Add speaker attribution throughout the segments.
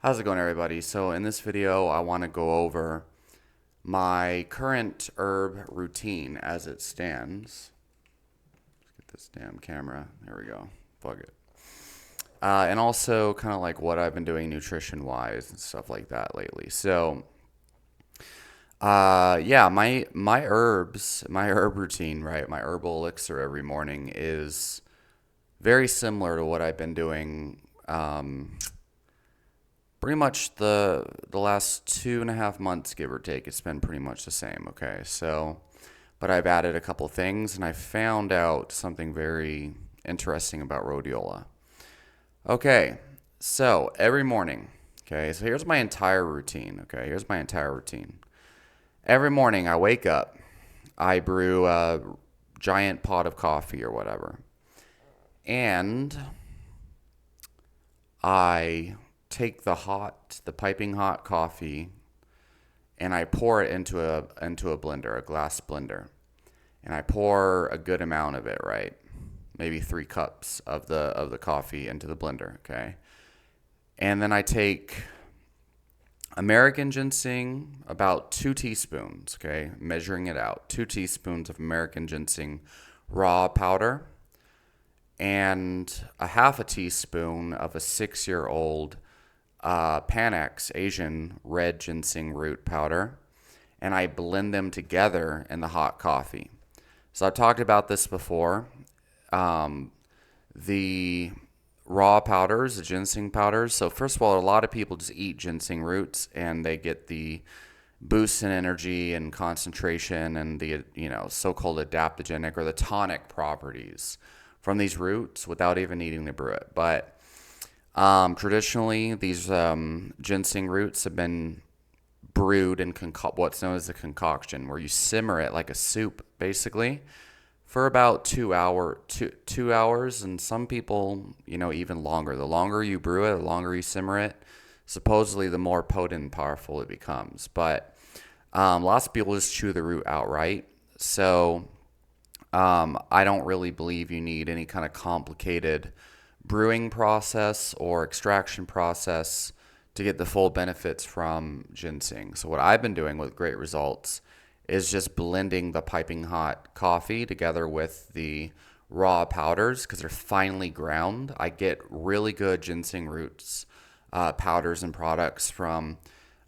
Speaker 1: How's it going, everybody? So in this video, I want to go over my current herb routine as it stands. Let's get this damn camera. There we go. Plug it. And also kind of like what I've been doing nutrition-wise and stuff like that lately. So, yeah, my herbs, my herb routine, right? My herbal elixir every morning is very similar to what I've been doing. Pretty much the last 2.5 months, give or take, it's been pretty much the same. Okay, so, but I've added a couple things, and I found out something very interesting about rhodiola. Okay, so every morning, okay, so here's my entire routine. Okay, here's my entire routine. Every morning I wake up, I brew a giant pot of coffee or whatever, and I take the piping hot coffee, and I pour it into a blender, a glass blender, and I pour a good amount of it, right? Maybe 3 cups of the coffee into the blender, okay? And then I take American ginseng, about 2 teaspoons, okay? Measuring it out, 2 teaspoons of American ginseng raw powder, and a half a teaspoon of a 6-year-old Panax Asian red ginseng root powder, and I blend them together in the hot coffee. So I've talked about this before. The raw powders, the ginseng powders. So first of all, a lot of people just eat ginseng roots and they get the boost in energy and concentration and the so-called adaptogenic or the tonic properties from these roots without even needing to brew it. But traditionally, these ginseng roots have been brewed in what's known as a concoction, where you simmer it like a soup, basically, for about 2 hours, and some people, even longer. The longer you brew it, the longer you simmer it, supposedly the more potent and powerful it becomes. But lots of people just chew the root outright. So I don't really believe you need any kind of complicated brewing process or extraction process to get the full benefits from ginseng. So what I've been doing with great results is just blending the piping hot coffee together with the raw powders because they're finely ground. I get really good ginseng roots, powders and products from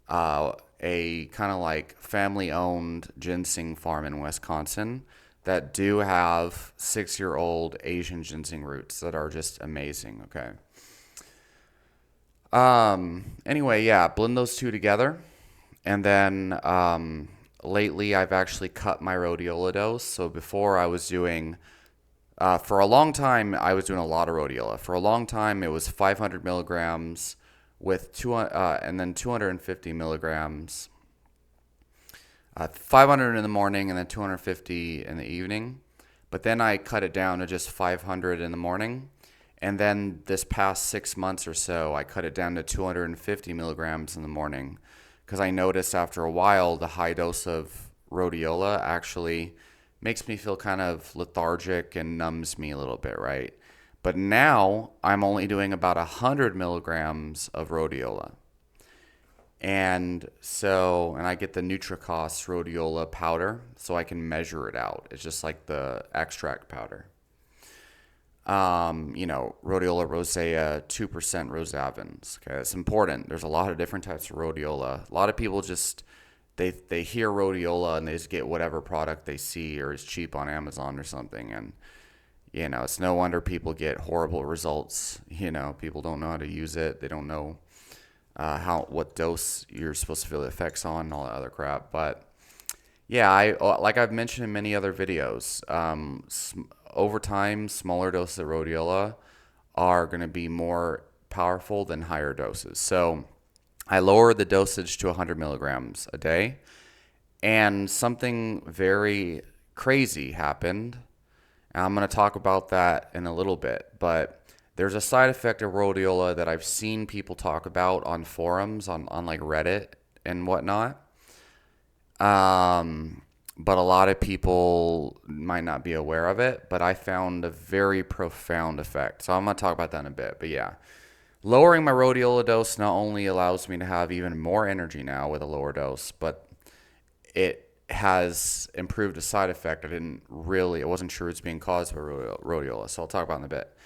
Speaker 1: a kind of like family owned ginseng farm in Wisconsin that do have 6-year-old Asian ginseng roots that are just amazing. Okay. Anyway, yeah, blend those two together. And then lately I've actually cut my rhodiola dose. So before I was doing, for a long time, I was doing a lot of rhodiola. For a long time, it was 500 milligrams with and then 250 milligrams, 500 in the morning and then 250 in the evening. But then I cut it down to just 500 in the morning. And then this past 6 months or so, I cut it down to 250 milligrams in the morning because I noticed after a while the high dose of rhodiola actually makes me feel kind of lethargic and numbs me a little bit, right? But now I'm only doing about 100 milligrams of rhodiola. And I get the NutriCost rhodiola powder so I can measure it out. It's just like the extract powder. Rhodiola rosea, 2% rosavins. Okay, that's important. There's a lot of different types of rhodiola. A lot of people just, they hear rhodiola and they just get whatever product they see or is cheap on Amazon or something. And, it's no wonder people get horrible results. People don't know how to use it. They don't know what dose you're supposed to feel the effects on and all that other crap. But yeah, like I've mentioned in many other videos, over time, smaller doses of rhodiola are going to be more powerful than higher doses. So I lowered the dosage to 100 milligrams a day, and something very crazy happened. And I'm going to talk about that in a little bit, but there's a side effect of rhodiola that I've seen people talk about on forums, on like Reddit and whatnot. But a lot of people might not be aware of it, but I found a very profound effect. So I'm going to talk about that in a bit. But yeah, Lowering my rhodiola dose not only allows me to have even more energy now with a lower dose, but it has improved a side effect I wasn't sure it's being caused by rhodiola, so I'll talk about it in a bit.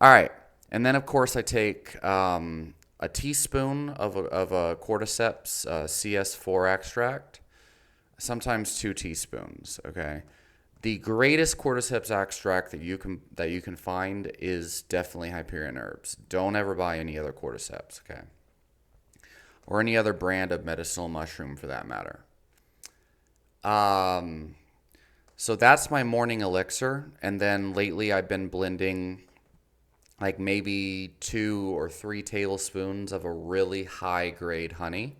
Speaker 1: All right. And then, of course, I take a teaspoon of a cordyceps CS4 extract, sometimes 2 teaspoons. Okay. The greatest cordyceps extract that you can find is definitely Hyperion Herbs. Don't ever buy any other cordyceps, okay? Or any other brand of medicinal mushroom for that matter. Um, so that's my morning elixir, and then lately I've been blending like maybe 2 or 3 tablespoons of a really high grade honey.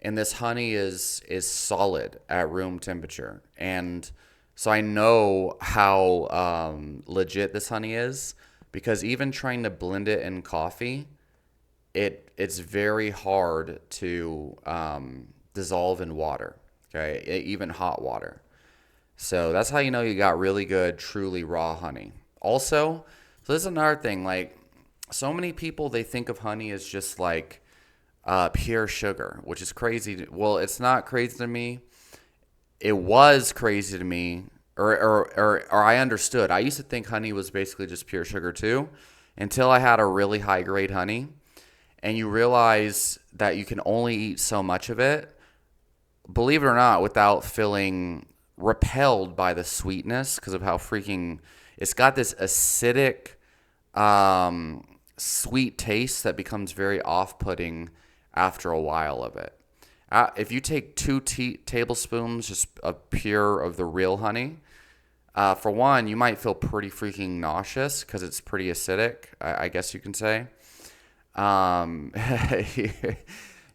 Speaker 1: And this honey is solid at room temperature. And so I know how legit this honey is because even trying to blend it in coffee, it's very hard to dissolve in water. Okay, even hot water. So that's how you know you got really good, truly raw honey. Also, so this is another thing. Like, so many people they think of honey as just like pure sugar, which is crazy. Well, it's not crazy to me. It was crazy to me, or I understood. I used to think honey was basically just pure sugar too, until I had a really high grade honey, and you realize that you can only eat so much of it, believe it or not, without feeling repelled by the sweetness because of how freaking it's got this acidic, sweet taste that becomes very off-putting after a while of it. If you take 2 tablespoons just of pure of the real honey, for one, you might feel pretty freaking nauseous because it's pretty acidic, I guess you can say. Um,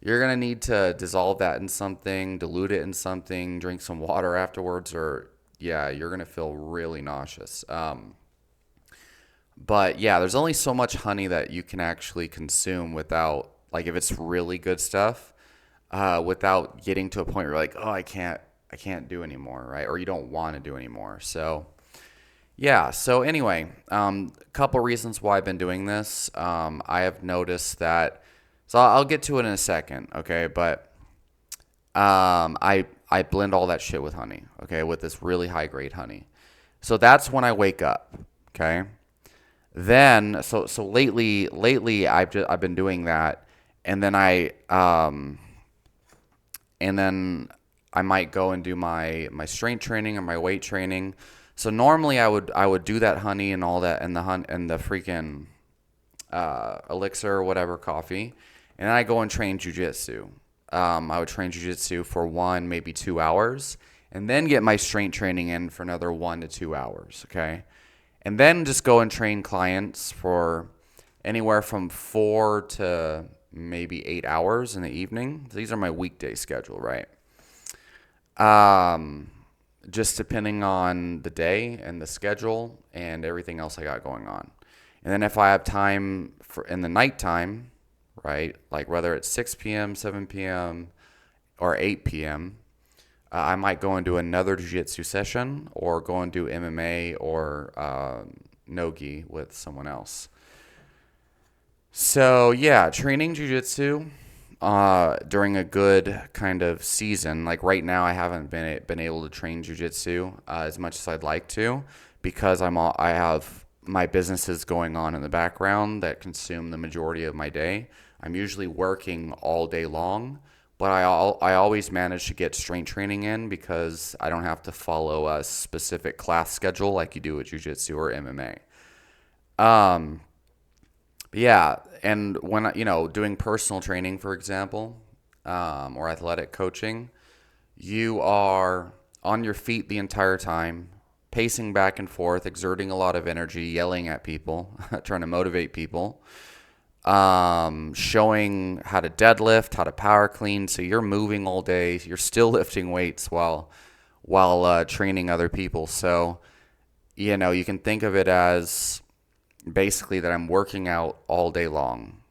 Speaker 1: you're gonna need to dissolve that in something, dilute it in something, drink some water afterwards, or yeah, you're gonna feel really nauseous. But yeah, there's only so much honey that you can actually consume without, like, if it's really good stuff, without getting to a point where you're like, oh, I can't do anymore, right? Or you don't want to do anymore. So yeah. So anyway, a couple reasons why I've been doing this. I have noticed that. So I'll get to it in a second, okay? But I blend all that shit with honey, okay, with this really high grade honey. So that's when I wake up, okay. Then so lately I've been doing that, and then I might go and do my strength training or my weight training. So normally I would do that honey and all that and the freaking elixir or whatever coffee, and then I go and train jujitsu. I would train jujitsu for 1, maybe 2 hours, and then get my strength training in for another 1 to 2 hours. Okay, and then just go and train clients for anywhere from 4 to maybe 8 hours in the evening. These are my weekday schedule, right? Um, just depending on the day and the schedule and everything else I got going on. And then if I have time for in the nighttime, right, like whether it's 6 p.m., 7 p.m., or 8 p.m., I might go and do another jiu-jitsu session or go and do MMA or no-gi with someone else. So yeah, training jiu-jitsu during a good kind of season. Like right now, I haven't been able to train jiu-jitsu as much as I'd like to because I have my businesses going on in the background that consume the majority of my day. I'm usually working all day long, but I always manage to get strength training in because I don't have to follow a specific class schedule like you do with jiu-jitsu or MMA. Yeah, and when doing personal training, for example, or athletic coaching, you are on your feet the entire time, pacing back and forth, exerting a lot of energy, yelling at people, trying to motivate people, showing how to deadlift, how to power clean. So you're moving all day. You're still lifting weights while training other people. So you can think of it as basically that I'm working out all day long.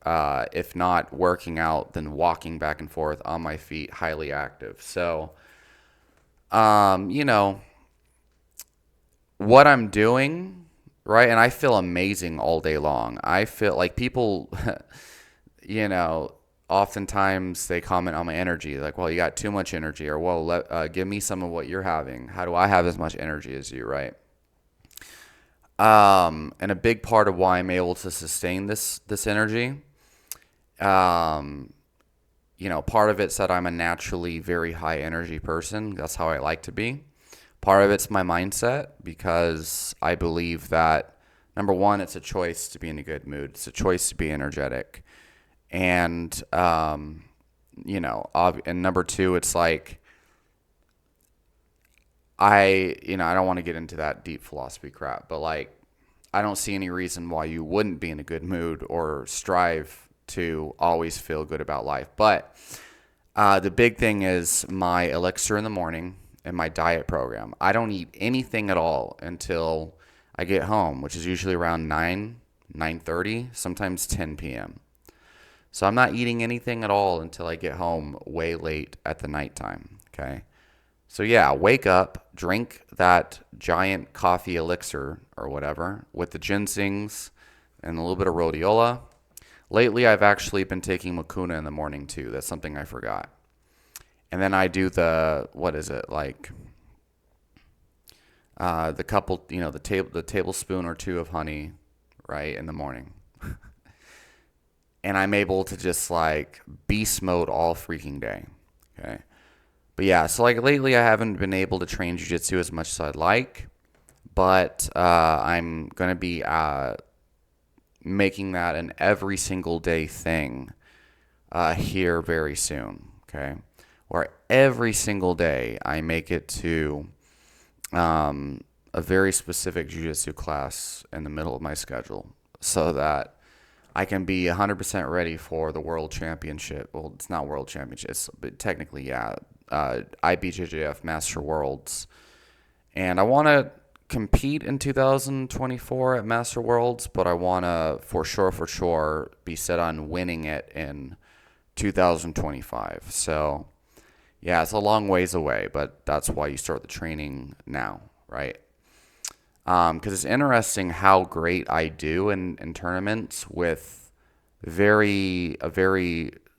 Speaker 1: If not working out, then walking back and forth on my feet, highly active. So, um, you know, what I'm doing right? And I feel amazing all day long. I feel like people, you know, oftentimes they comment on my energy, like, well, you got too much energy, or, well, give me some of what you're having. How do I have as much energy as you, right? And a big part of why I'm able to sustain this energy, um, part of it's that I'm a naturally very high energy person. That's how I like to be. Part of it's my mindset, because I believe that, number one, it's a choice to be in a good mood. It's a choice to be energetic. And, and number two, it's like, I don't want to get into that deep philosophy crap, but like, I don't see any reason why you wouldn't be in a good mood or strive to always feel good about life. But the big thing is my elixir in the morning and my diet program. I don't eat anything at all until I get home, which is usually around 9:30, sometimes 10 p.m. So I'm not eating anything at all until I get home way late at the nighttime. Okay. So yeah, wake up, drink that giant coffee elixir or whatever with the ginsengs and a little bit of rhodiola. Lately, I've actually been taking Mucuna in the morning too. That's something I forgot. And then I do what is it, like, the couple, the tablespoon or two of honey, right, in the morning. And I'm able to just like beast mode all freaking day. Okay. But yeah, so like lately I haven't been able to train jiu-jitsu as much as I'd like, but I'm going to be making that an every single day thing here very soon, okay? Where every single day I make it to a very specific jiu-jitsu class in the middle of my schedule, so that I can be 100% ready for the world championship. Well, it's not world championships, but technically, yeah. IBJJF Master Worlds. And I want to compete in 2024 at Master Worlds, but I want to, for sure, be set on winning it in 2025. So, yeah, it's a long ways away, but that's why you start the training now, right? Because it's interesting how great I do in tournaments with a very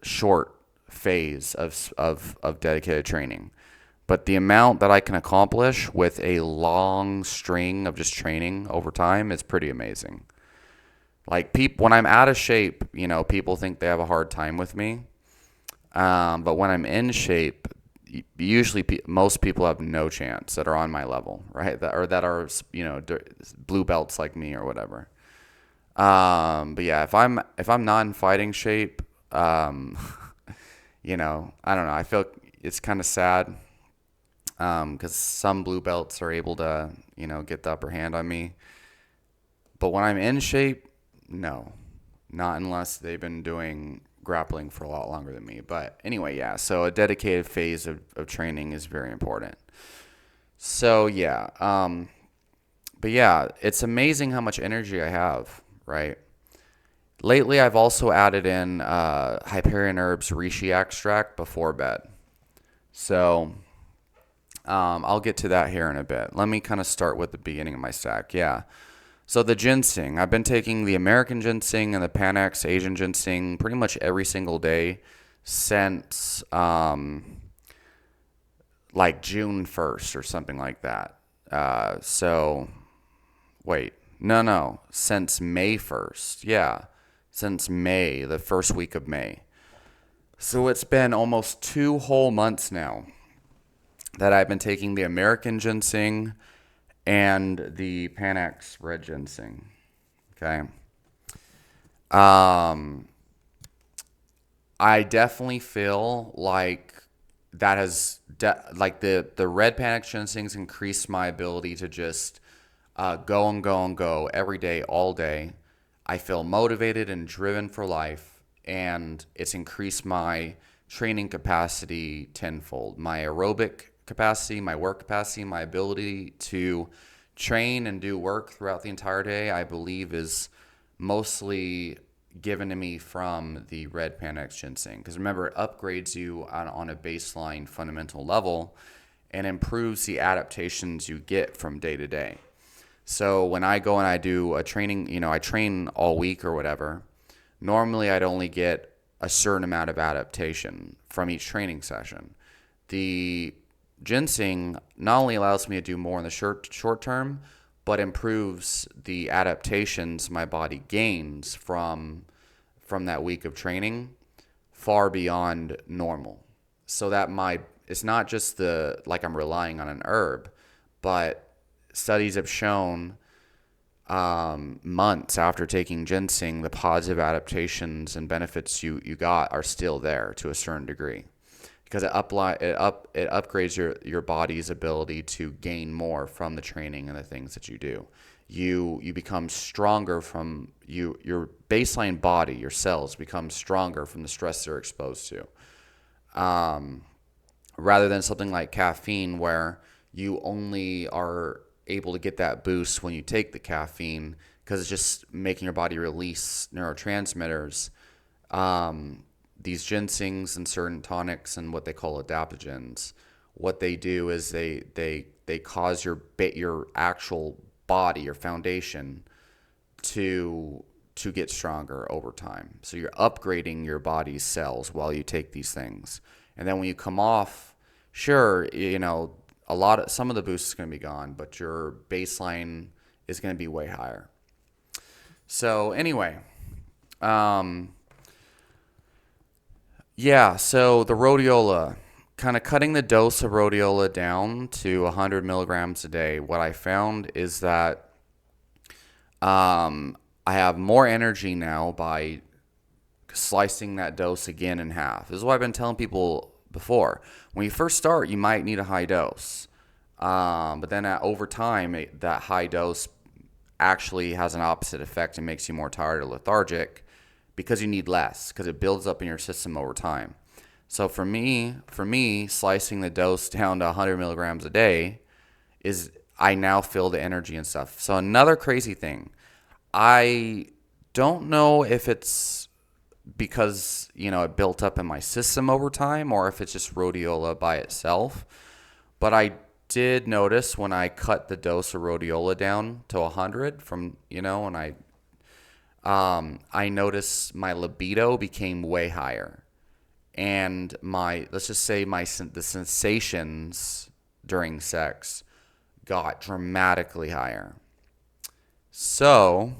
Speaker 1: short phase of dedicated training. But the amount that I can accomplish with a long string of just training over time is pretty amazing. Like, when I'm out of shape, people think they have a hard time with me. But when I'm in shape, usually most people have no chance that are on my level, right? That are blue belts like me or whatever. But yeah, if I'm not in fighting shape, I don't know. I feel it's kind of sad, because some blue belts are able to get the upper hand on me. But when I'm in shape, no, not unless they've been doing grappling for a lot longer than me. But anyway, yeah, so a dedicated phase of training is very important. So yeah, but yeah, it's amazing how much energy I have, right? Lately, I've also added in Hyperion Herbs Reishi extract before bed. So I'll get to that here in a bit. Let me kind of start with the beginning of my stack. Yeah. So the ginseng, I've been taking the American ginseng and the Panax Asian ginseng pretty much every single day since like June 1st or something like that. So wait, no, since May 1st. Yeah, since May, the first week of May. So it's been almost 2 whole months now that I've been taking the American ginseng and the Panax red ginseng. Okay. I definitely feel like that has like the red Panax ginseng's increased my ability to just go and go and go every day, all day. I feel motivated and driven for life, and it's increased my training capacity tenfold. My aerobic capacity, my work capacity, my ability to train and do work throughout the entire day, I believe is mostly given to me from the red Panax ginseng. Because remember, it upgrades you on a baseline fundamental level and improves the adaptations you get from day to day. So when I go and I do a training, I train all week or whatever, normally I'd only get a certain amount of adaptation from each training session. The ginseng not only allows me to do more in the short term, but improves the adaptations my body gains from that week of training far beyond normal. So that it's not just the like I'm relying on an herb, but studies have shown months after taking ginseng, the positive adaptations and benefits you got are still there to a certain degree because it upgrades your body's ability to gain more from the training and the things that you do. You become stronger from your baseline body, your cells become stronger from the stress they're exposed to. Rather than something like caffeine where you only are able to get that boost when you take the caffeine because it's just making your body release neurotransmitters. These ginsengs and certain tonics and what they call adaptogens, what they do is they cause your actual body, your foundation, to get stronger over time. So you're upgrading your body's cells while you take these things. And then when you come off, sure, some of the boost is going to be gone, but your baseline is going to be way higher. So anyway, so the rhodiola, kind of cutting the dose of rhodiola down to 100 milligrams a day, what I found is that I have more energy now by slicing that dose again in half. This is what I've been telling people before. When you first start, you might need a high dose. But then over time, that high dose actually has an opposite effect and makes you more tired or lethargic because you need less, because it builds up in your system over time. So for me, slicing the dose down to 100 milligrams a day is I now feel the energy and stuff. So another crazy thing, I don't know if it's because, it built up in my system over time or if it's just rhodiola by itself. But I did notice when I cut the dose of rhodiola down to 100 and I noticed my libido became way higher. And let's just say the sensations during sex got dramatically higher. So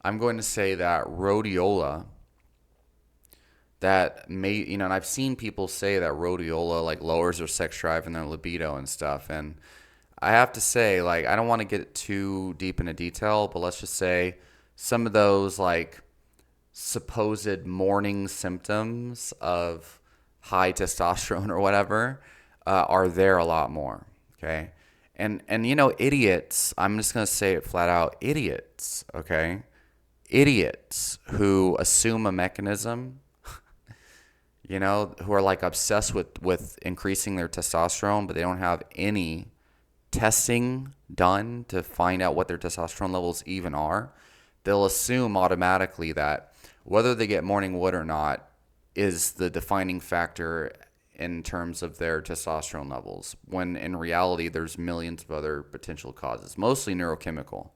Speaker 1: I'm going to say that rhodiola, and I've seen people say that rhodiola like lowers their sex drive and their libido and stuff. And I have to say, like, I don't want to get too deep into detail, but let's just say some of those like supposed morning symptoms of high testosterone or whatever are there a lot more. Okay. And idiots, I'm just going to say it flat out, idiots, okay? Idiots who assume a mechanism, who are like obsessed with increasing their testosterone, but they don't have any testing done to find out what their testosterone levels even are. They'll assume automatically that whether they get morning wood or not is the defining factor in terms of their testosterone levels, when in reality there's millions of other potential causes, mostly neurochemical.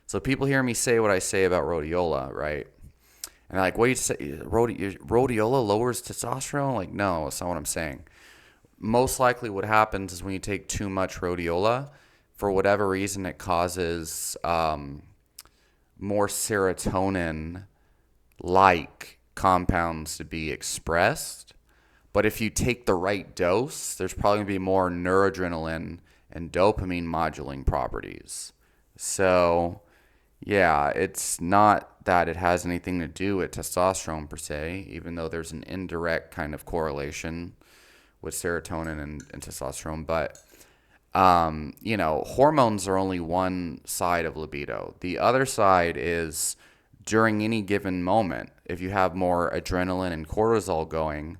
Speaker 1: So people hear me say what I say about rhodiola, right? And they're like, what do you say? Rhodiola lowers testosterone? Like, no, that's not what I'm saying. Most likely what happens is when you take too much rhodiola, for whatever reason, it causes more serotonin-like compounds to be expressed. But if you take the right dose, there's probably going to be more noradrenaline and dopamine modulating properties. So, yeah, it's not that it has anything to do with testosterone per se, even though there's an indirect kind of correlation with serotonin and testosterone. But, hormones are only one side of libido. The other side is during any given moment, if you have more adrenaline and cortisol going,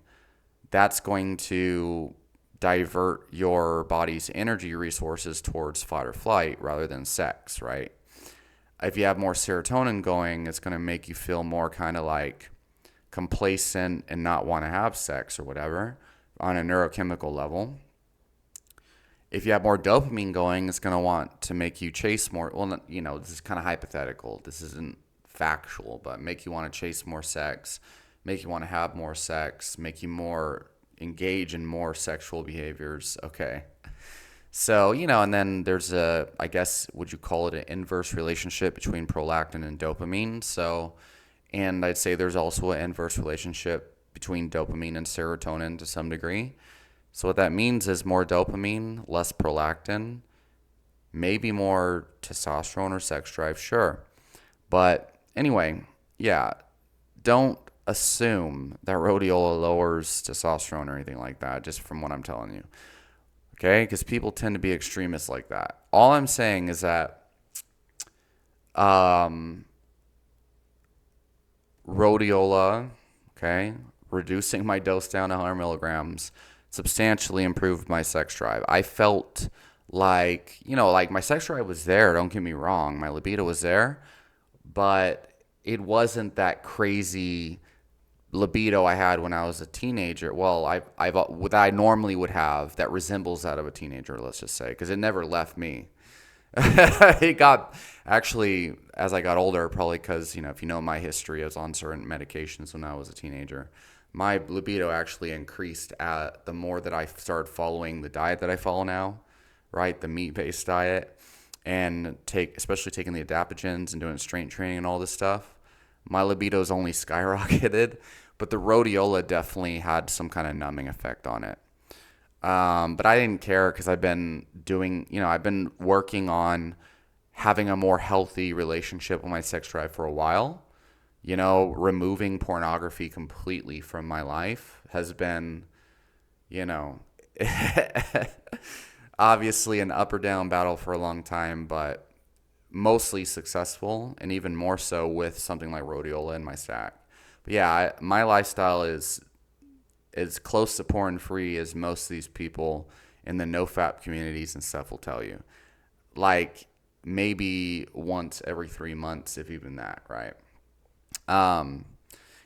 Speaker 1: that's going to divert your body's energy resources towards fight or flight rather than sex, right? If you have more serotonin going, it's going to make you feel more kind of like complacent and not want to have sex or whatever on a neurochemical level. If you have more dopamine going, it's going to want to make you chase more. Well, this is kind of hypothetical. This isn't factual, but make you want to chase more sex, make you want to have more sex, make you more engage in more sexual behaviors. Okay. So, and then there's I guess, would you call it an inverse relationship between prolactin and dopamine? So, and I'd say there's also an inverse relationship between dopamine and serotonin to some degree. So what that means is more dopamine, less prolactin, maybe more testosterone or sex drive, sure. But anyway, yeah, don't assume that rhodiola lowers testosterone or anything like that, just from what I'm telling you. Okay? Because people tend to be extremists like that. All I'm saying is that rhodiola, okay, reducing my dose down to 100 milligrams, substantially improved my sex drive. I felt like, like my sex drive was there, don't get me wrong. My libido was there, but it wasn't that crazy libido I had when I was a teenager. Well, what I normally would have that resembles that of a teenager, let's just say, because it never left me. It got actually as I got older, probably because if you know my history, I was on certain medications when I was a teenager. My libido actually increased the more that I started following the diet that I follow now, right? The meat-based diet, and especially taking the adaptogens and doing strength training and all this stuff. My libido's only skyrocketed, but the rhodiola definitely had some kind of numbing effect on it. But I didn't care because I've been working on having a more healthy relationship with my sex drive for a while. Removing pornography completely from my life has been, obviously an up or down battle for a long time, but mostly successful, and even more so with something like rhodiola in my stack. But yeah, my lifestyle is as close to porn free as most of these people in the no-fap communities and stuff will tell you. Like maybe once every 3 months, if even that, right? And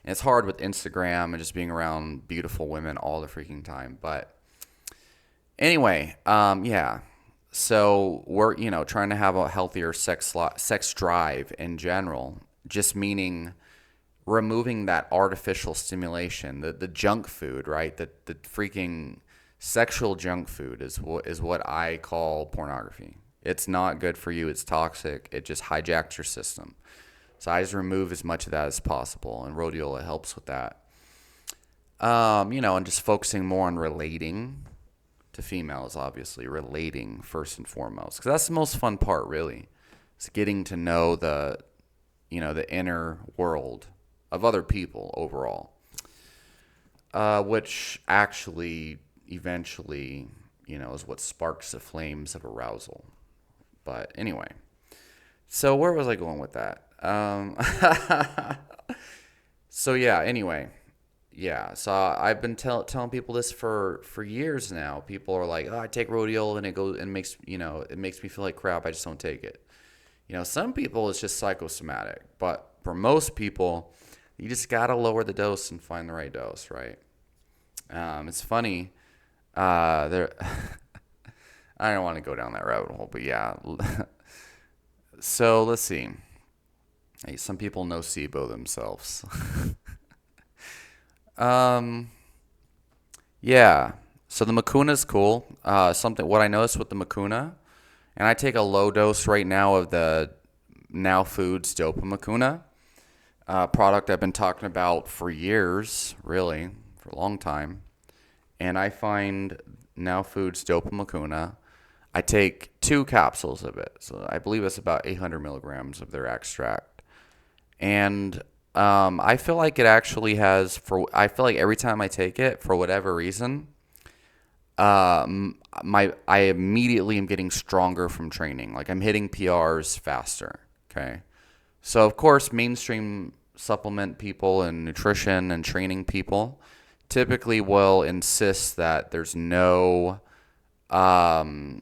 Speaker 1: it's hard with Instagram and just being around beautiful women all the freaking time. But anyway, yeah. So we're, trying to have a healthier sex drive in general, just meaning removing that artificial stimulation, the junk food, right? The freaking sexual junk food is what I call pornography. It's not good for you. It's toxic. It just hijacks your system. So I just remove as much of that as possible, and rhodiola helps with that. And just focusing more on relating to females, obviously, relating first and foremost. Because that's the most fun part, really. It's getting to know the inner world of other people overall. Which actually, eventually, is what sparks the flames of arousal. But anyway. So where was I going with that? So yeah, anyway. Yeah, so I've been telling people this for years now. People are like, "Oh, I take rhodiola and it makes me feel like crap. I just don't take it." Some people it's just psychosomatic, but for most people, you just gotta lower the dose and find the right dose, right? It's funny. There, I don't want to go down that rabbit hole, but yeah. So let's see. Hey, some people nocebo themselves. Yeah. So the Mucuna is cool. What I noticed with the Mucuna, and I take a low dose right now of the Now Foods Dopa Mucuna, product I've been talking about for years, really, for a long time. And I find Now Foods Dopa Mucuna. I take 2 capsules of it. So I believe it's about 800 milligrams of their extract. And I feel like it actually I feel like every time I take it, for whatever reason, I immediately am getting stronger from training. Like I'm hitting PRs faster. Okay. So of course, mainstream supplement people and nutrition and training people typically will insist that there's no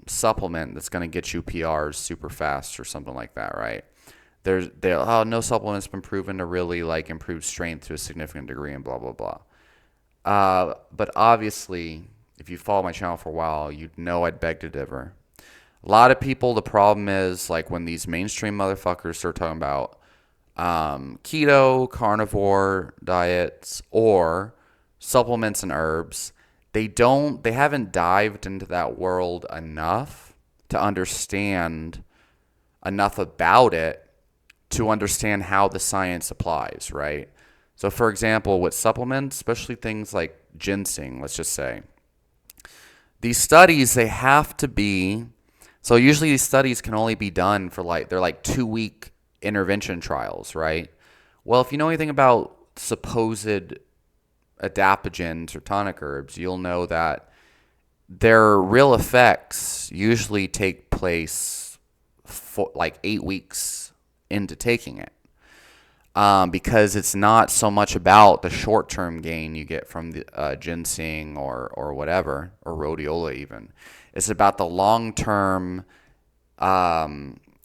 Speaker 1: supplement that's going to get you PRs super fast or something like that, right? No supplement's been proven to really like improve strength to a significant degree and blah blah blah. But obviously If you follow my channel for a while, you'd know I'd beg to differ. A lot of people, the problem is like when these mainstream motherfuckers start talking about keto, carnivore diets, or supplements and herbs, they haven't dived into that world enough to understand enough about it to understand how the science applies, right? So, for example, with supplements, especially things like ginseng, let's just say, these studies, they have to be, so usually these studies can only be done for like, they're like 2 week intervention trials, right? Well, if you know anything about supposed adaptogens or tonic herbs, you'll know that their real effects usually take place for like 8 weeks into taking it. Because it's not so much about the short-term gain you get from the ginseng or whatever, or rhodiola even. It's about the long-term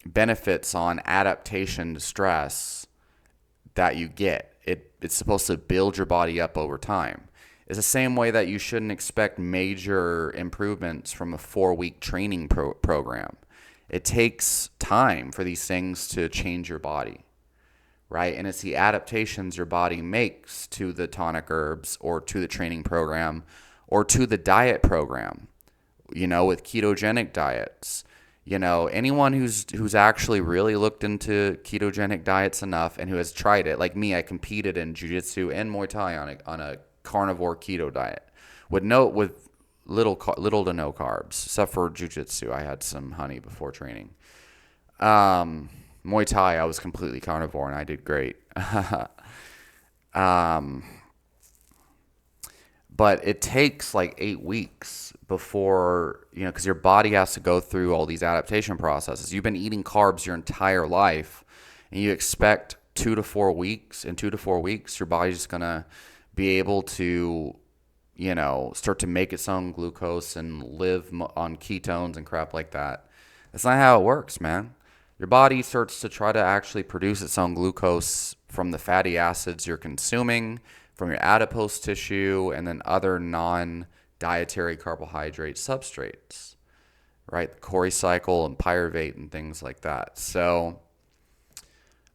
Speaker 1: benefits on adaptation to stress that you get. It's supposed to build your body up over time. It's the same way that you shouldn't expect major improvements from a 4 week training program. It takes time for these things to change your body, right? And it's the adaptations your body makes to the tonic herbs or to the training program or to the diet program, with ketogenic diets. Anyone who's actually really looked into ketogenic diets enough and who has tried it, like me, I competed in jiu-jitsu and Muay Thai on a carnivore keto diet with little to no carbs, except for jiu-jitsu. I had some honey before training. Muay Thai, I was completely carnivore and I did great. But it takes like 8 weeks before, because your body has to go through all these adaptation processes. You've been eating carbs your entire life, and you expect 2 to 4 weeks. In 2 to 4 weeks, your body's just going to be able to, start to make its own glucose and live on ketones and crap like that. That's not how it works, man. Your body starts to try to actually produce its own glucose from the fatty acids you're consuming, from your adipose tissue, and then other non-dietary carbohydrate substrates, right? The Cori cycle and pyruvate and things like that. So,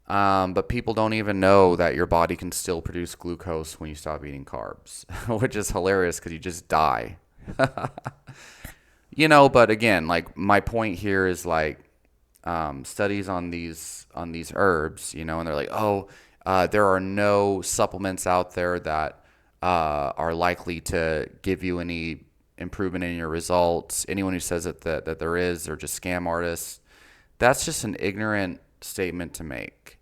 Speaker 1: but people don't even know that your body can still produce glucose when you stop eating carbs, which is hilarious because you just die. But again, like my point here is like studies on these herbs, and they're like, oh, there are no supplements out there that are likely to give you any improvement in your results. Anyone who says that there is, they're just scam artists. That's just an ignorant statement to make.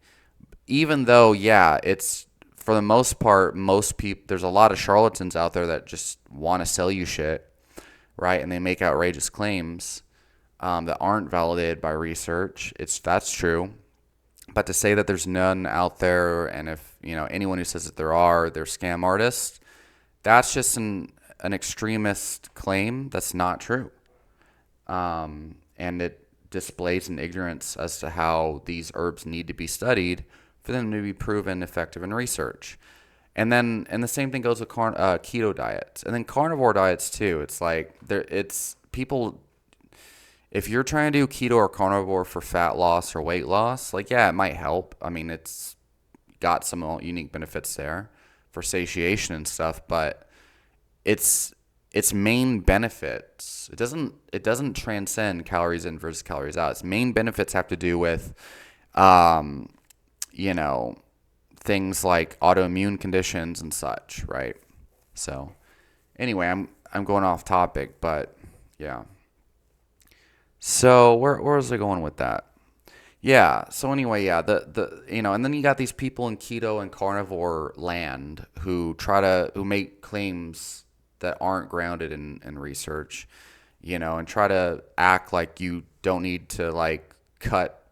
Speaker 1: Even though, yeah, it's for the most part, most people, there's a lot of charlatans out there that just want to sell you shit, right? And they make outrageous claims that aren't validated by research. That's true. But to say that there's none out there, and if anyone who says that there are, they're scam artists, that's just an extremist claim that's not true. And it displays an ignorance as to how these herbs need to be studied for them to be proven effective in research. And the same thing goes with keto diets, and then carnivore diets too. It's like people. If you're trying to do keto or carnivore for fat loss or weight loss, like, yeah, it might help. I mean, it's got some unique benefits there for satiation and stuff, but its main benefits, it doesn't transcend calories in versus calories out. Its main benefits have to do with, things like autoimmune conditions and such, right? So, anyway, I'm going off topic, but yeah. So where was I going with that? Yeah. So anyway, yeah, and then you got these people in keto and carnivore land who make claims that aren't grounded in research, and try to act like you don't need to like cut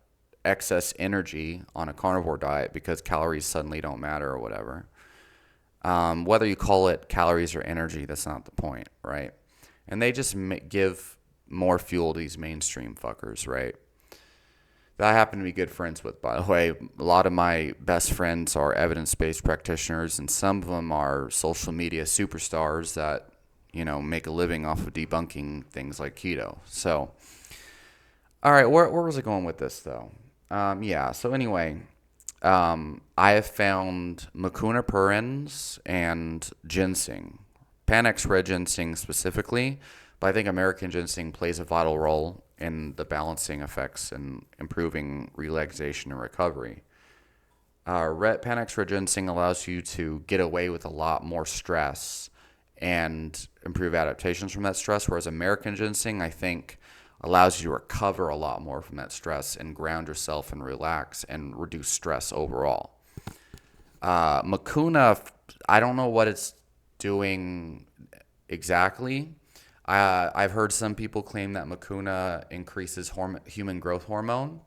Speaker 1: excess energy on a carnivore diet because calories suddenly don't matter or whatever. Whether you call it calories or energy, that's not the point, right? And they just give more fuel to these mainstream fuckers, right? That I happen to be good friends with, by the way. A lot of my best friends are evidence-based practitioners, and some of them are social media superstars that, make a living off of debunking things like keto. So, all right, where was I going with this though? Yeah. So anyway, I have found Mucuna pruriens and ginseng, Panax red ginseng specifically, but I think American ginseng plays a vital role in the balancing effects and improving relaxation and recovery. Panax red ginseng allows you to get away with a lot more stress and improve adaptations from that stress, whereas American ginseng, I think, allows you to recover a lot more from that stress and ground yourself and relax and reduce stress overall. Mucuna, I don't know what it's doing exactly. I've heard some people claim that Mucuna increases human growth hormone.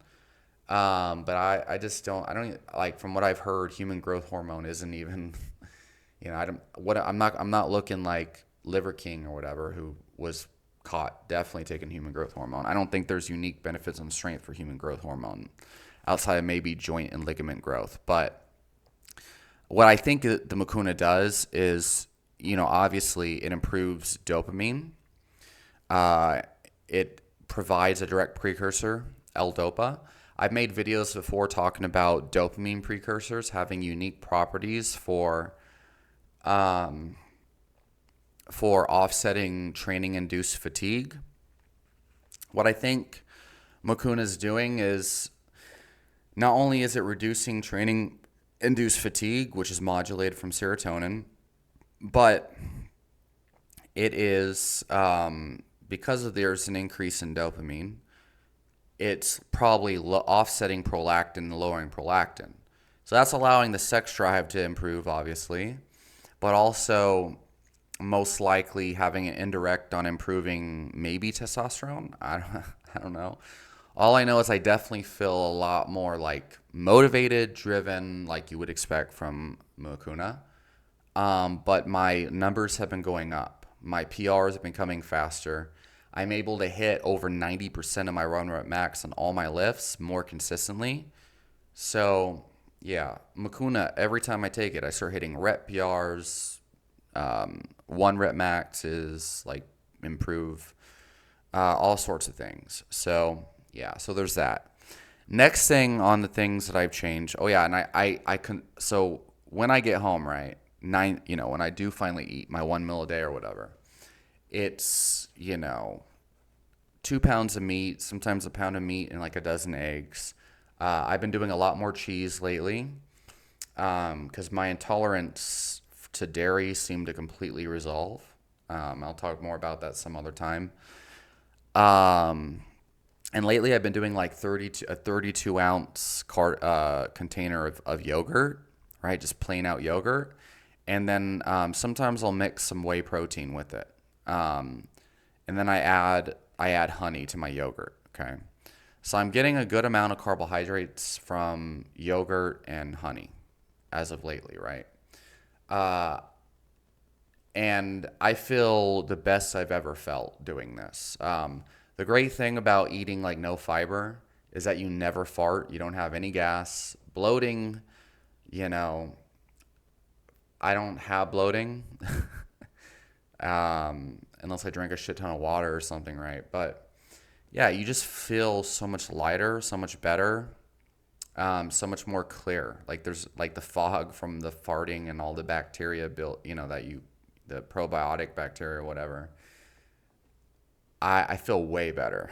Speaker 1: But I just don't, I don't even, like, from what I've heard, human growth hormone isn't even, I'm not looking like Liver King or whatever, who was caught definitely taking human growth hormone. I don't think there's unique benefits on strength for human growth hormone outside of maybe joint and ligament growth. But what I think the Mucuna does is, obviously it improves dopamine. It provides a direct precursor, L-DOPA. I've made videos before talking about dopamine precursors having unique properties for offsetting training-induced fatigue. What I think Mucuna is doing is not only is it reducing training-induced fatigue, which is modulated from serotonin, but it is, because there's an increase in dopamine, it's probably offsetting prolactin and lowering prolactin. So that's allowing the sex drive to improve, obviously, but also most likely having an indirect on improving maybe testosterone. I don't know. All I know is I definitely feel a lot more like motivated, driven, like you would expect from Mucuna. But my numbers have been going up. My PRs have been coming faster. I'm able to hit over 90% of my run rep max on all my lifts more consistently. So, yeah, Mucuna, every time I take it, I start hitting rep PRs. One rep max is like improve, all sorts of things. So, yeah, so there's that. Next thing on the things that I've changed. Oh, yeah, and I can, so when I get home, right, when I do finally eat my 1 meal a day or whatever, it's, 2 pounds of meat, sometimes a pound of meat and like a dozen eggs. I've been doing a lot more cheese lately because my intolerance to dairy seemed to completely resolve. I'll talk more about that some other time. And lately I've been doing like a 32 ounce container of yogurt, right? Just plain out yogurt. And then sometimes I'll mix some whey protein with it. And then I add honey to my yogurt, okay? So I'm getting a good amount of carbohydrates from yogurt and honey as of lately, right? And I feel the best I've ever felt doing this. The great thing about eating like no fiber is that you never fart. You don't have any gas. Bloating, I don't have bloating unless I drink a shit ton of water or something, right? But yeah, you just feel so much lighter, so much better, so much more clear. Like there's like the fog from the farting and all the bacteria built, the probiotic bacteria or whatever. I feel way better.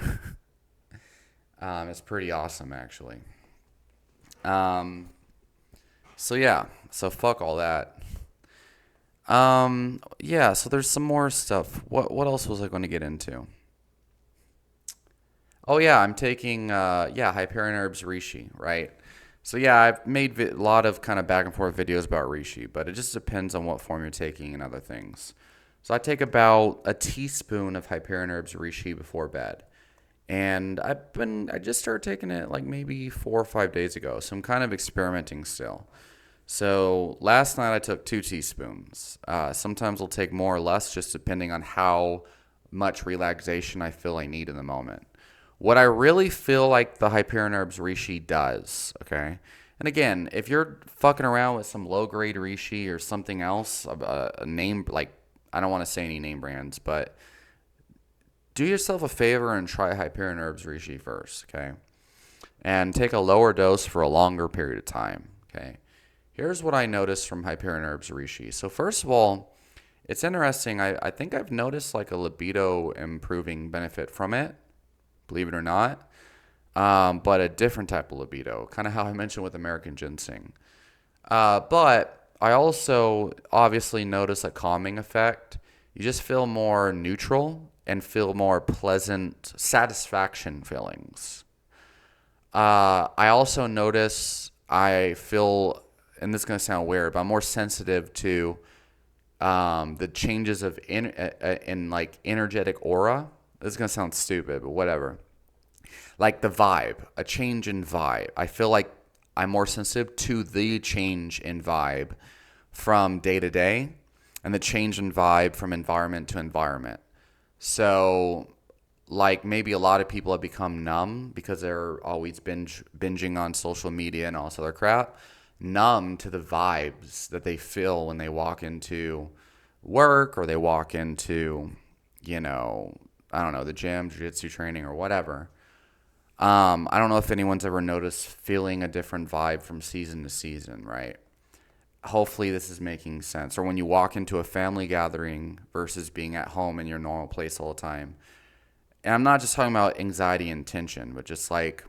Speaker 1: It's pretty awesome, actually. So yeah, so fuck all that. Yeah, so there's some more stuff. What else was I going to get into? Oh yeah, I'm taking Hyperion Herbs Reishi, right? So yeah, I've made a lot of kind of back and forth videos about Reishi, but it just depends on what form you're taking and other things. So I take about a teaspoon of Hyperion Herbs Reishi before bed. And I just started taking it like maybe 4 or 5 days ago. So I'm kind of experimenting still. So last night I took 2 teaspoons. Sometimes I'll take more or less just depending on how much relaxation I feel I need in the moment. What I really feel like the Hyperion Herbs Reishi does, okay? And again, if you're fucking around with some low-grade Reishi or something else, a name like I don't want to say any name brands, but do yourself a favor and try Hyperion Herbs Reishi first, okay? And take a lower dose for a longer period of time, okay? Here's what I noticed from Hyperion Herbs Reishi. So first of all, it's interesting. I think I've noticed like a libido improving benefit from it, believe it or not, but a different type of libido, kind of how I mentioned with American ginseng. But I also obviously notice a calming effect. You just feel more neutral and feel more pleasant satisfaction feelings. I also notice I feel, and this is going to sound weird, but I'm more sensitive to the changes of in like energetic aura. This is going to sound stupid, but whatever. Like the vibe, a change in vibe. I feel like I'm more sensitive to the change in vibe from day to day and the change in vibe from environment to environment. So, like maybe a lot of people have become numb because they're always binging on social media and all this other crap, numb to the vibes that they feel when they walk into work or they walk into, I don't know, the gym, jiu-jitsu training or whatever. I don't know if anyone's ever noticed feeling a different vibe from season to season, right? Hopefully this is making sense. Or when you walk into a family gathering versus being at home in your normal place all the time. And I'm not just talking about anxiety and tension, but just like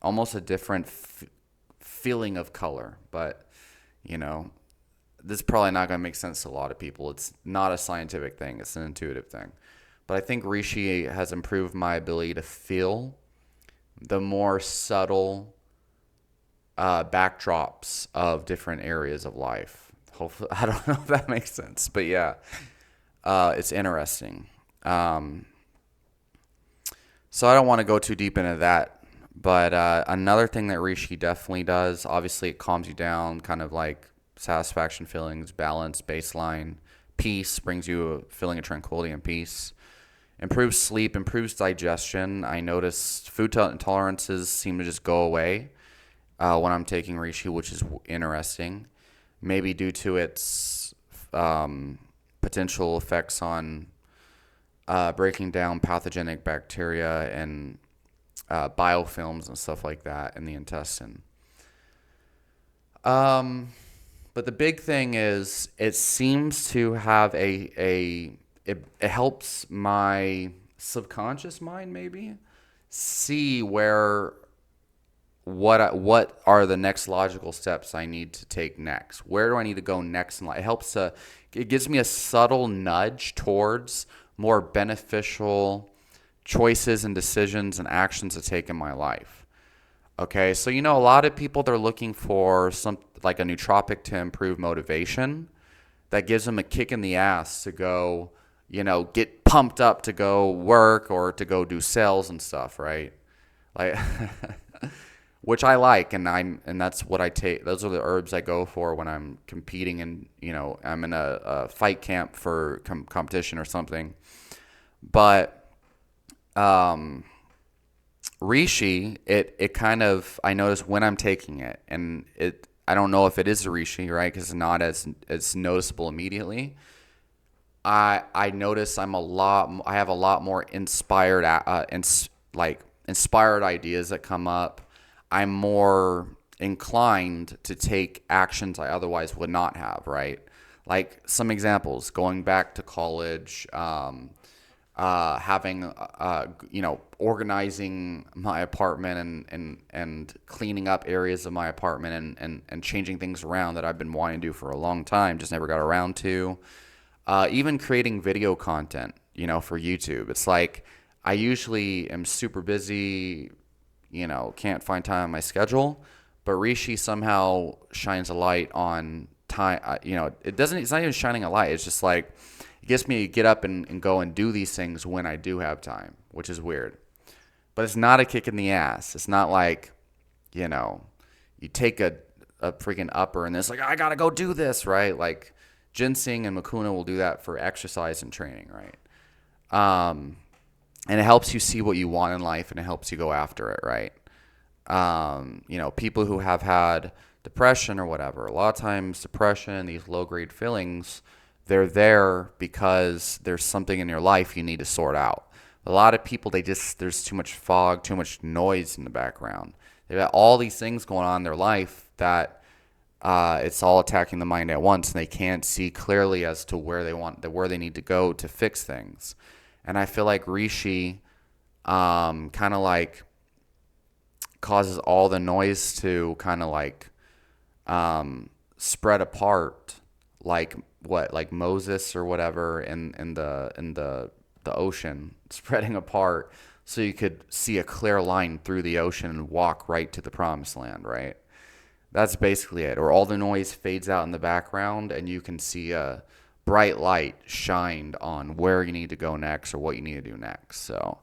Speaker 1: almost a different feeling of color. But, this is probably not going to make sense to a lot of people. It's not a scientific thing. It's an intuitive thing. But I think Reishi has improved my ability to feel the more subtle backdrops of different areas of life. Hopefully, I don't know if that makes sense, but yeah, it's interesting. So I don't want to go too deep into that, but another thing that Reishi definitely does, obviously it calms you down, kind of like satisfaction feelings, balance, baseline, peace, brings you a feeling of tranquility and peace. Improves sleep, improves digestion. I notice food intolerances seem to just go away when I'm taking reishi, which is interesting. Maybe due to its potential effects on breaking down pathogenic bacteria and biofilms and stuff like that in the intestine. But the big thing is it seems to have it helps my subconscious mind maybe see what are the next logical steps I need to take next. Where do I need to go next in life? It gives me a subtle nudge towards more beneficial choices and decisions and actions to take in my life. Okay, so a lot of people, they're looking for some like a nootropic to improve motivation that gives them a kick in the ass to go, get pumped up to go work or to go do sales and stuff, right? Like, which I like, and that's what I take. Those are the herbs I go for when I'm competing and, I'm in a fight camp for competition or something. But, reishi, it kind of, I notice when I'm taking it, and I don't know if it is a reishi, right? Because it's not as noticeable immediately. I notice I have a lot more inspired inspired ideas that come up. I'm more inclined to take actions I otherwise would not have, right? Like some examples, going back to college, having organizing my apartment and cleaning up areas of my apartment and changing things around that I've been wanting to do for a long time, just never got around to. Even creating video content, for YouTube. It's like I usually am super busy, can't find time on my schedule, but Rishi somehow shines a light on time. It's not even shining a light. It's just like, it gets me to get up and go and do these things when I do have time, which is weird. But it's not a kick in the ass. It's not like, you take a freaking upper and it's like, I got to go do this, right? Like ginseng and Mucuna will do that for exercise and training, right? And it helps you see what you want in life and it helps you go after it, right? People who have had depression or whatever, a lot of times depression, these low-grade feelings, They're there because there's something in your life you need to sort out. A lot of people, there's too much fog, too much noise in the background. They've got all these things going on in their life that it's all attacking the mind at once, and they can't see clearly as to where they need to go to fix things. And I feel like Rishi kind of like causes all the noise to kind of like spread apart, like Moses or whatever in the ocean spreading apart, so you could see a clear line through the ocean and walk right to the promised land, right? That's basically it. Or all the noise fades out in the background and you can see a bright light shined on where you need to go next or what you need to do next. So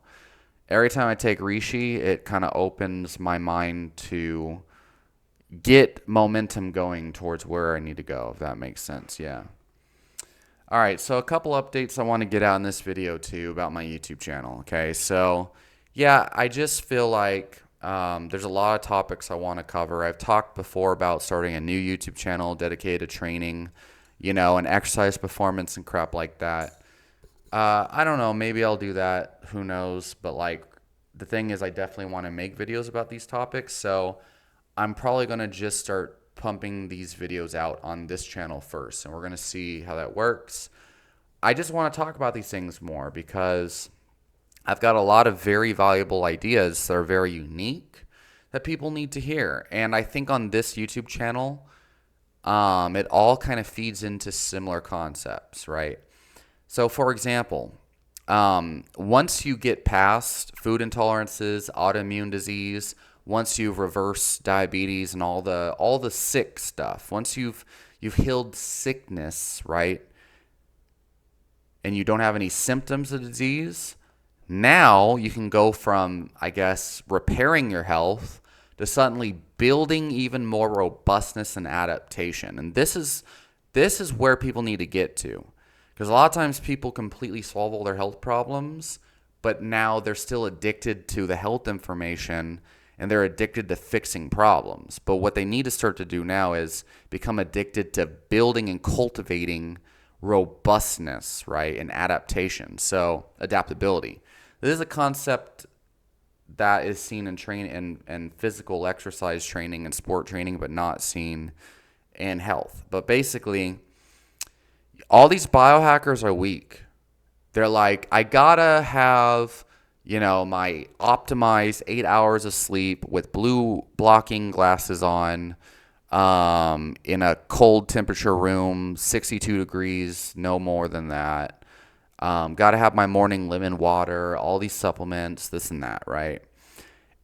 Speaker 1: every time I take Rishi, it kind of opens my mind to get momentum going towards where I need to go, if that makes sense. Yeah. All right, so a couple updates I want to get out in this video too about my YouTube channel. Okay, so yeah, I just feel like there's a lot of topics I want to cover. I've talked before about starting a new YouTube channel dedicated to training, and exercise performance and crap like that. I don't know, maybe I'll do that. Who knows? But like, the thing is, I definitely want to make videos about these topics. So I'm probably going to just start pumping these videos out on this channel first, and we're going to see how that works. I just want to talk about these things more because I've got a lot of very valuable ideas that are very unique that people need to hear. And I think on this YouTube channel, it all kind of feeds into similar concepts, right? So, for example, once you get past food intolerances, autoimmune disease, once you've reversed diabetes and all the sick stuff, once you've healed sickness, right, and you don't have any symptoms of disease, now you can go from, I guess, repairing your health to suddenly building even more robustness and adaptation. And this is where people need to get to. Because a lot of times people completely solve all their health problems, but now they're still addicted to the health information and they're addicted to fixing problems. But what they need to start to do now is become addicted to building and cultivating robustness, right, and adaptation. So adaptability. This is a concept that is seen in training and physical exercise training and sport training, but not seen in health. But basically, all these biohackers are weak. They're like, I gotta have, my optimized 8 hours of sleep with blue blocking glasses on, in a cold temperature room, 62 degrees, no more than that. Gotta have my morning lemon water, all these supplements, this and that, right?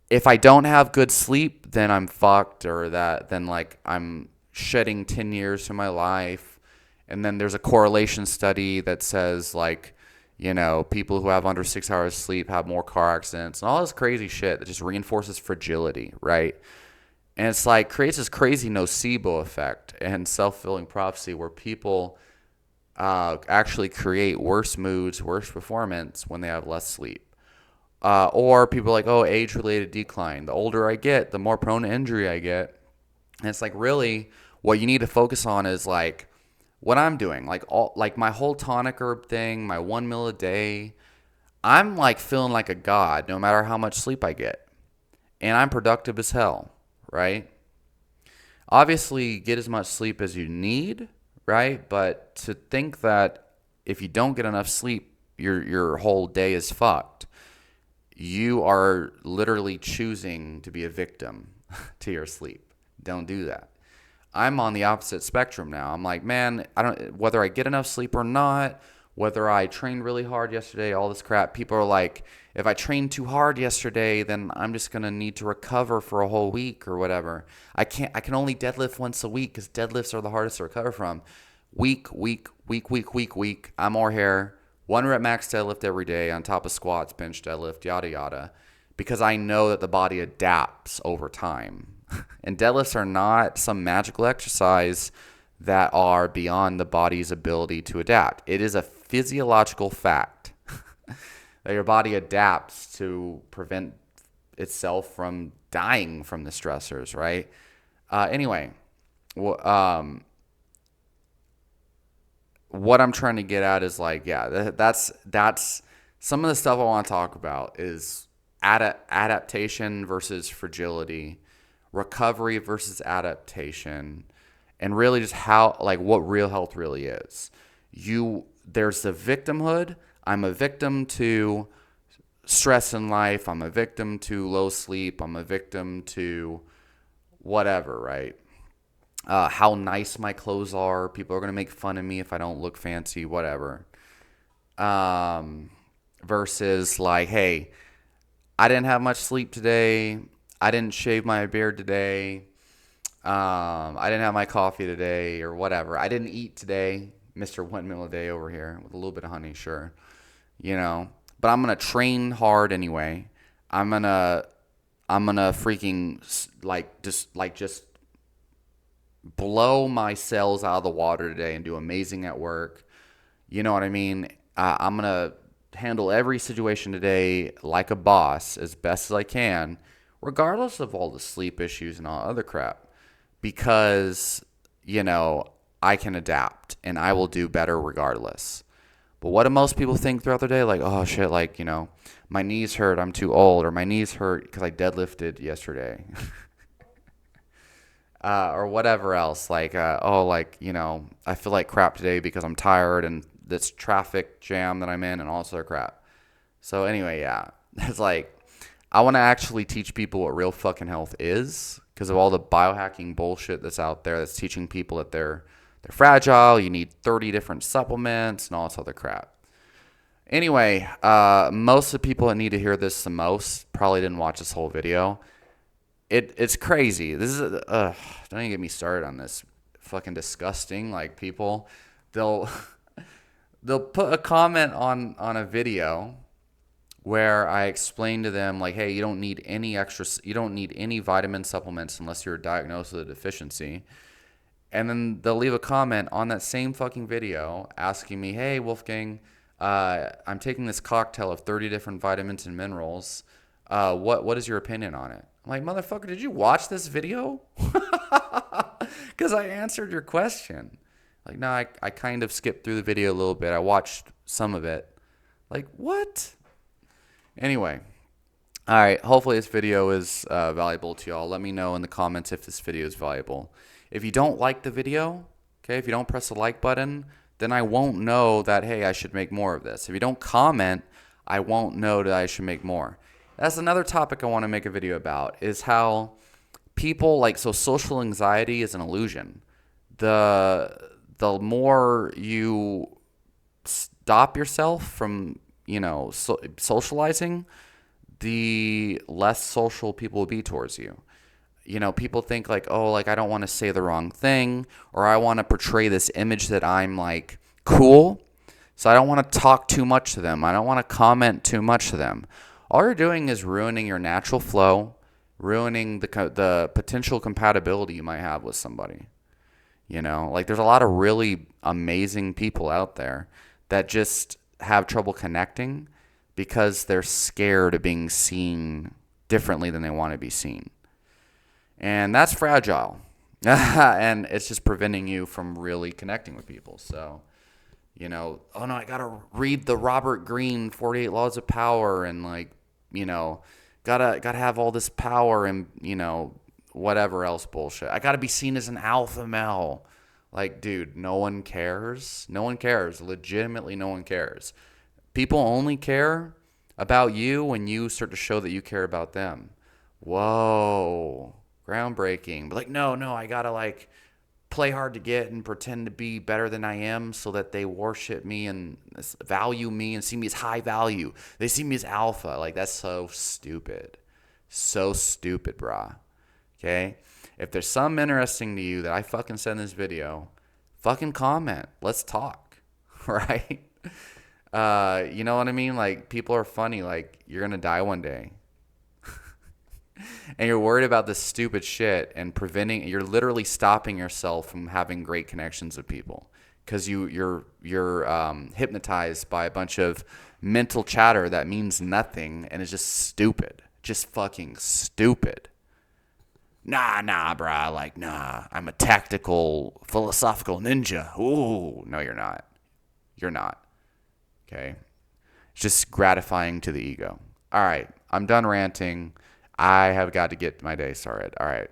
Speaker 1: If I don't have good sleep, then I'm fucked, then like I'm shedding 10 years from my life. And then there's a correlation study that says like, people who have under 6 hours sleep have more car accidents and all this crazy shit that just reinforces fragility, right? And it's like creates this crazy nocebo effect and self-fulfilling prophecy where people actually create worse moods, worse performance when they have less sleep. Or people are like, oh, age-related decline. The older I get, the more prone to injury I get. And it's like, really, what you need to focus on is like what I'm doing. Like my whole tonic herb thing, my 1 meal a day. I'm like feeling like a god no matter how much sleep I get. And I'm productive as hell, right? Obviously, get as much sleep as you need, right? But to think that if you don't get enough sleep, your whole day is fucked. You are literally choosing to be a victim to your sleep. Don't do that. I'm on the opposite spectrum now. I'm like, man, whether I get enough sleep or not, whether I trained really hard yesterday, all this crap. People are like, if I trained too hard yesterday, then I'm just going to need to recover for a whole week or whatever. I can only deadlift once a week because deadlifts are the hardest to recover from. Week. I'm more here. 1 rep max deadlift every day on top of squats, bench deadlift, yada, yada. Because I know that the body adapts over time. And deadlifts are not some magical exercise that are beyond the body's ability to adapt. It is a physiological fact that your body adapts to prevent itself from dying from the stressors, right? Anyway, what I'm trying to get at is like, yeah, that's some of the stuff I want to talk about is adaptation versus fragility, recovery versus adaptation, and really just how, like, what real health really is. There's the victimhood. I'm a victim to stress in life. I'm a victim to low sleep. I'm a victim to whatever, right? How nice my clothes are. People are going to make fun of me if I don't look fancy, whatever. Um, versus like, hey, I didn't have much sleep today. I didn't shave my beard today. I didn't have my coffee today or whatever. I didn't eat today. Mr. One Meal a Day over here with a little bit of honey, sure. You know, but I'm going to train hard anyway. I'm going to freaking just blow my cells out of the water today and do amazing at work. You know what I mean? I'm going to handle every situation today like a boss as best as I can, regardless of all the sleep issues and all other crap, because, you know, I can adapt and I will do better regardless. But what do most people think throughout the day? Like, oh shit, like, you know, my knees hurt, I'm too old, or my knees hurt because I deadlifted yesterday. Or whatever else. Like, oh, like, you know, I feel like crap today because I'm tired and this traffic jam that I'm in and all this other crap. So anyway, yeah, it's like, I want to actually teach people what real fucking health is because of all the biohacking bullshit that's out there that's teaching people that they're fragile. You need 30 different supplements and all this other crap. Anyway, most of the people that need to hear this the most probably didn't watch this whole video. It's crazy. This is don't even get me started on this. Fucking disgusting. Like, people, they'll they'll put a comment on a video where I explain to them like, hey, you don't need any vitamin supplements unless you're diagnosed with a deficiency. And then they'll leave a comment on that same fucking video asking me, hey, Wolfgang, I'm taking this cocktail of 30 different vitamins and minerals. What is your opinion on it? I'm like, motherfucker, did you watch this video? Because I answered your question. Like, no, I kind of skipped through the video a little bit. I watched some of it. Like, what? Anyway. All right. Hopefully this video is valuable to y'all. Let me know in the comments if this video is valuable. If you don't like the video, okay, if you don't press the like button, then I won't know that, hey, I should make more of this. If you don't comment, I won't know that I should make more. That's another topic I want to make a video about, is how people, like, so social anxiety is an illusion. The more you stop yourself from, you know, socializing, the less social people will be towards you. You know, people think like, oh, like, I don't want to say the wrong thing, or I want to portray this image that I'm like cool, so I don't want to talk too much to them. I don't want to comment too much to them. All you're doing is ruining your natural flow, ruining the potential compatibility you might have with somebody. You know, like, there's a lot of really amazing people out there that just have trouble connecting because they're scared of being seen differently than they want to be seen. And that's fragile. And it's just preventing you from really connecting with people. So, you know, oh no, I got to read the Robert Greene 48 Laws of Power and, like, you know, gotta have all this power and, you know, whatever else bullshit. I got to be seen as an alpha male. Like, dude, no one cares. No one cares. Legitimately, no one cares. People only care about you when you start to show that you care about them. Whoa. Groundbreaking. But like, no, I gotta, like, play hard to get and pretend to be better than I am so that they worship me and value me and see me as high value. They see me as alpha. Like, that's so stupid. So stupid, brah. Okay? If there's something interesting to you that I fucking said in this video, fucking comment. Let's talk. Right? You know what I mean? Like, people are funny. Like, you're gonna die one day. And you're worried about this stupid shit and you're literally stopping yourself from having great connections with people because you're hypnotized by a bunch of mental chatter that means nothing and is just stupid. Just fucking stupid. Nah, brah. Like, nah, I'm a tactical, philosophical ninja. Ooh, no, you're not. You're not. Okay. It's just gratifying to the ego. All right. I'm done ranting. I have got to get my day started. All right.